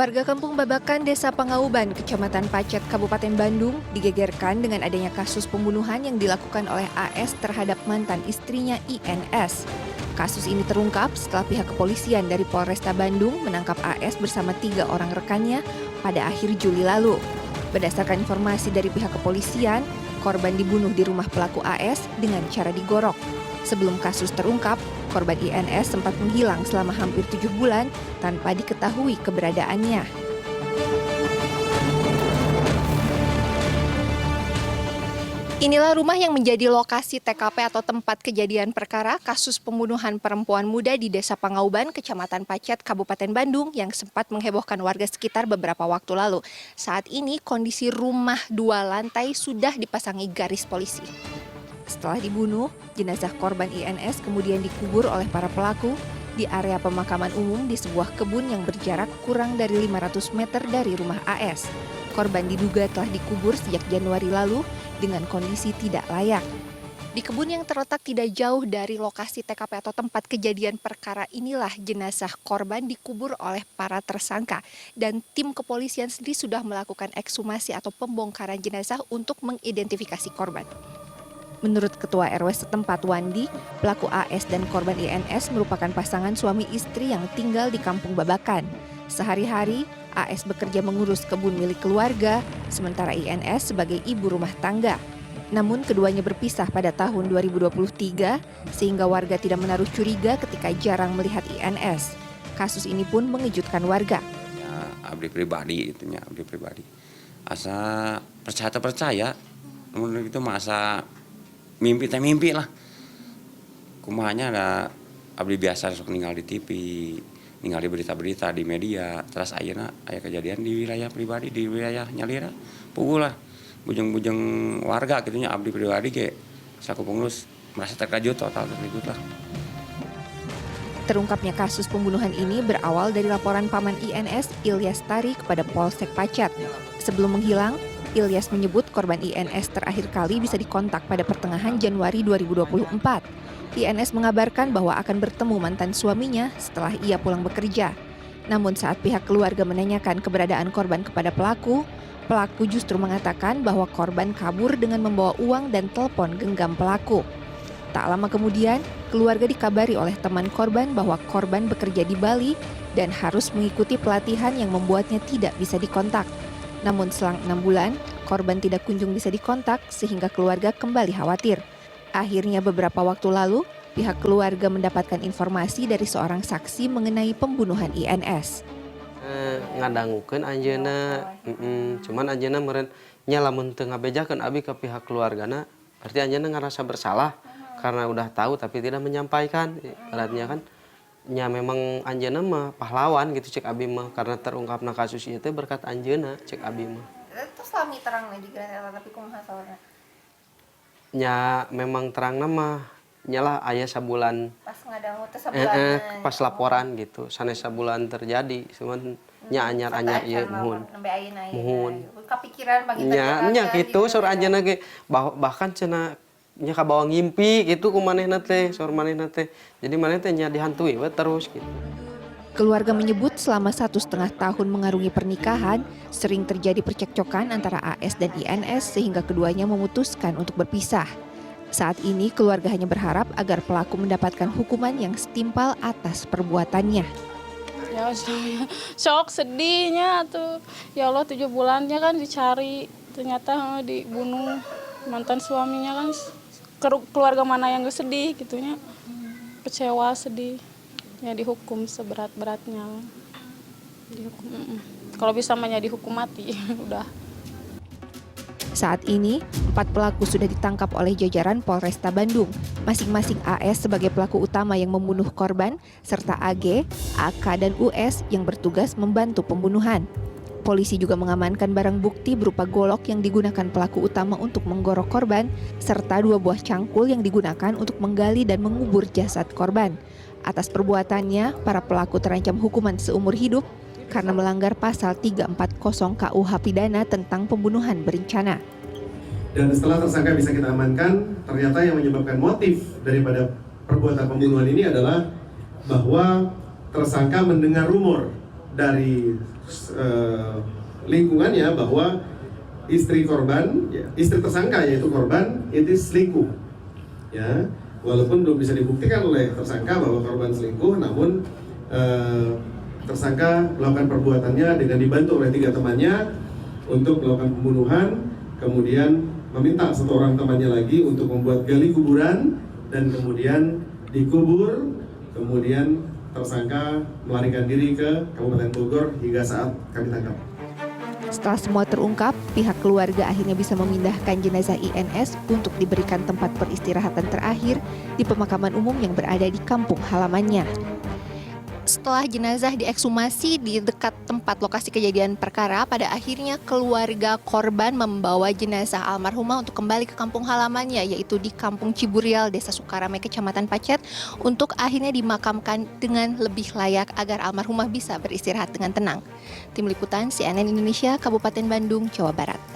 Warga Kampung Babakan, Desa Pangauban, Kecamatan Pacet, Kabupaten Bandung, digegerkan dengan adanya kasus pembunuhan yang dilakukan oleh AS terhadap mantan istrinya INS. Kasus ini terungkap setelah pihak kepolisian dari Polresta Bandung menangkap AS bersama 3 orang rekannya pada akhir Juli lalu. Berdasarkan informasi dari pihak kepolisian, korban dibunuh di rumah pelaku AS dengan cara digorok. Sebelum kasus terungkap, korban INS sempat menghilang selama hampir 7 bulan tanpa diketahui keberadaannya. Inilah rumah yang menjadi lokasi TKP atau tempat kejadian perkara kasus pembunuhan perempuan muda di Desa Pangauban, Kecamatan Pacet, Kabupaten Bandung yang sempat menghebohkan warga sekitar beberapa waktu lalu. Saat ini kondisi rumah 2 lantai sudah dipasangi garis polisi. Setelah dibunuh, jenazah korban INS kemudian dikubur oleh para pelaku di area pemakaman umum di sebuah kebun yang berjarak kurang dari 500 meter dari rumah AS. Korban diduga telah dikubur sejak Januari lalu dengan kondisi tidak layak. Di kebun yang terletak tidak jauh dari lokasi TKP atau tempat kejadian perkara inilah jenazah korban dikubur oleh para tersangka. Dan tim kepolisian sendiri sudah melakukan ekshumasi atau pembongkaran jenazah untuk mengidentifikasi korban. Menurut Ketua RW setempat Wandi, pelaku AS dan korban INS merupakan pasangan suami istri yang tinggal di Kampung Babakan. Sehari-hari, AS bekerja mengurus kebun milik keluarga, sementara INS sebagai ibu rumah tangga. Namun keduanya berpisah pada tahun 2023, sehingga warga tidak menaruh curiga ketika jarang melihat INS. Kasus ini pun mengejutkan warga. Ya, abdi pribadi itunya, abdi pribadi. Asa percaya, namun itu masa mimpi lah. Kumanya ada abdi biasa sok ninggal di TV, ninggal di berita-berita di media. Terus aya kejadian di wilayah pribadi, di wilayah nyalira. Pukul lah, bujeng-bujeng warga gitunya abdi pribadi ge selaku pengurus merasa terkejut, total terkejut lah. Terungkapnya kasus pembunuhan ini berawal dari laporan paman INS Ilyas Tari kepada Polsek Pacet. Sebelum menghilang, Ilyas menyebut korban INS terakhir kali bisa dikontak pada pertengahan Januari 2024. INS mengabarkan bahwa akan bertemu mantan suaminya setelah ia pulang bekerja. Namun saat pihak keluarga menanyakan keberadaan korban kepada pelaku justru mengatakan bahwa korban kabur dengan membawa uang dan telepon genggam pelaku. Tak lama kemudian, keluarga dikabari oleh teman korban bahwa korban bekerja di Bali dan harus mengikuti pelatihan yang membuatnya tidak bisa dikontak. Namun selang 6 bulan, korban tidak kunjung bisa dikontak sehingga keluarga kembali khawatir. Akhirnya beberapa waktu lalu, pihak keluarga mendapatkan informasi dari seorang saksi mengenai pembunuhan INS. Ngadangukeun anjeunna, cuman anjeunna meureun nya lamun teu ngabejakeun abi ka pihak keluargana, berarti anjeunna ngerasa bersalah karena udah tahu tapi tidak menyampaikan. Ibaratnya kan nya memang anjeunna mah pahlawan gitu cek abi mah karena terungkapna kasus ieu teh berkat anjeunna cek abi mah. Terus lami terang nih di Granada tapi kumaha sawana? Nya memang terangna mah nyalah aya sabulan Pas ngadangu teh sabulan. Pas laporan gitu sanes sabulan terjadi cuman nya anyar-anyar ieu muhun. Muhun. Kepikiran bagi nya gitu saur anjeunna ge bahkan cenah nya kabawa ngimpi gitu ku manehna teh, saur manehna teh. Jadi manehna teh nya dihantui we terus gitu. Keluarga menyebut selama 1,5 tahun mengarungi pernikahan, sering terjadi percekcokan antara AS dan INS sehingga keduanya memutuskan untuk berpisah. Saat ini keluarga hanya berharap agar pelaku mendapatkan hukuman yang setimpal atas perbuatannya. Ya shock sedihnya tuh. Ya Allah 7 bulannya kan dicari, ternyata dibunuh. Mantan suaminya kan keluarga mana yang gak sedih gitunya. Kecewa, sedih. Ya dihukum seberat-beratnya. Dihukum. Kalau bisa mah ya dihukum mati udah. Saat ini, 4 pelaku sudah ditangkap oleh jajaran Polresta Bandung. Masing-masing AS sebagai pelaku utama yang membunuh korban, serta AG, AK, dan US yang bertugas membantu pembunuhan. Polisi juga mengamankan barang bukti berupa golok yang digunakan pelaku utama untuk menggorok korban, serta 2 buah cangkul yang digunakan untuk menggali dan mengubur jasad korban. Atas perbuatannya, para pelaku terancam hukuman seumur hidup karena melanggar pasal 340 KUH Pidana tentang pembunuhan berencana. Dan setelah tersangka bisa kita amankan, ternyata yang menyebabkan motif daripada perbuatan pembunuhan ini adalah bahwa tersangka mendengar rumor dari lingkungannya bahwa istri korban, ya, istri tersangka yaitu korban itu selingkuh. Ya, walaupun belum bisa dibuktikan oleh tersangka bahwa korban selingkuh, namun tersangka melakukan perbuatannya dengan dibantu oleh 3 temannya untuk melakukan pembunuhan, kemudian meminta 1 orang temannya lagi untuk membuat gali kuburan dan kemudian dikubur, kemudian tersangka melarikan diri ke Kabupaten Bogor hingga saat kami tangkap. Setelah semua terungkap, pihak keluarga akhirnya bisa memindahkan jenazah INS untuk diberikan tempat peristirahatan terakhir di pemakaman umum yang berada di kampung halamannya. Setelah jenazah diekshumasi di dekat tempat lokasi kejadian perkara, pada akhirnya keluarga korban membawa jenazah almarhumah untuk kembali ke kampung halamannya, yaitu di Kampung Ciburial, Desa Sukaramai, Kecamatan Pacet, untuk akhirnya dimakamkan dengan lebih layak agar almarhumah bisa beristirahat dengan tenang. Tim Liputan CNN Indonesia, Kabupaten Bandung, Jawa Barat.